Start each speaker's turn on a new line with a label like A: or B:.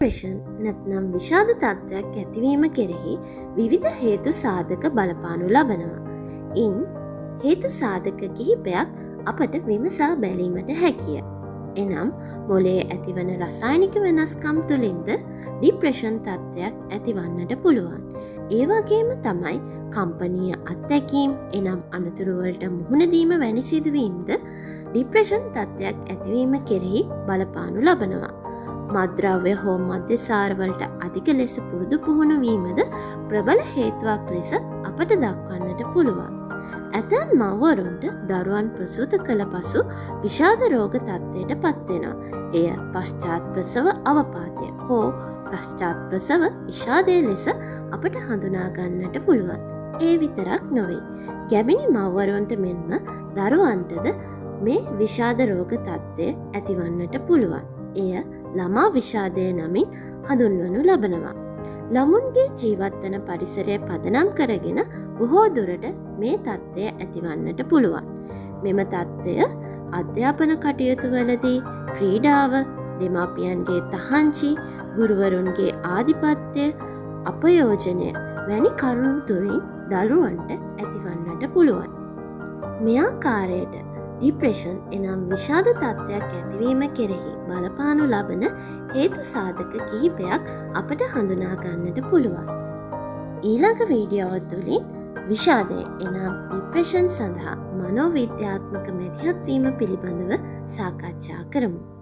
A: Depression නැත්නම් විෂාද තත්ත්වයක් ඇතිවීම කෙරෙහි විවිධ හේතු සාධක බලපානු ලබනවා. ඉන් හේතු සාධක කිහිපයක් අපට විමසා බැලීමට හැකිය. එනම් මොලේ ඇතිවන රසායනික වෙනස්කම් තුළින්ද ડિප්‍රෙෂන් තත්ත්වයක් ඇතිවන්නට පුළුවන්. ඒ වගේම තමයි කම්පනීය අත්දැකීම් එනම් අනතුරුවලට මුහුණදීම වැනි සිදුවීම්ද ડિප්‍රෙෂන් තත්ත්වයක් ඇතිවීම කෙරෙහි බලපානු ලබනවා. මත්ද්‍රව්‍ය හෝ මද්‍යසාරවලට අධික ලෙස පුරුදු පුහුණු වීමද ප්‍රබල හේතුවක් ලෙස අපට දක්වන්නට පුළුවන්. ඇතැම් මව්වරුන්ට දරුවන් ප්‍රසූත කළ පසු විෂාද රෝග තත්ත්වයට පත්වෙනවා. එය පශ්චාත් ප්‍රසව අවපාතය හෝ පශ්චාත් ප්‍රසව විෂාදය ලෙස අපට හඳුනා ගන්නට පුළුවන්. ඒ විතරක් නොවේ. ගැබිණි මව්වරුන්ට මෙන්ම දරුවන්ටද මේ විෂාද රෝග තත්ත්වය ඇතිවන්නට පුළුවන්. එය ළමා විෂාදය නමින් හඳුන්වනු ලබනවා. ළමුන්ගේ ජීවත්වන පරිසරය පදනම් කරගෙන බොහෝ දුරට මේ තත්ත්වය ඇතිවන්නට පුළුවන්. මෙම තත්ත්වය අධ්‍යාපන කටයුතු වලදී ක්‍රීඩාව, දෙමාපියන්ගේ තහංචි, ගුරුවරුන්ගේ ආධිපත්‍ය, අපයෝජනය වැනි කරුණු තුළින් දරුවන්ට ඇතිවන්නට පුළුවන්. මේ ආකාරයට ડિප්‍රෙෂන් එනම් විෂාද තත්ත්වයක් ඇතිවීම කෙරෙහි බලපානු ලබන හේතු සාධක කිහිපයක් අපට හඳුනා ගන්නට පුළුවන්. ඊළඟ වීඩියෝ තුළින් විෂාදය එනම් ડિප්‍රෙෂන් සඳහා මනෝවිද්‍යාත්මක මැදිහත්වීම පිළිබඳව සාකච්ඡා කරමු.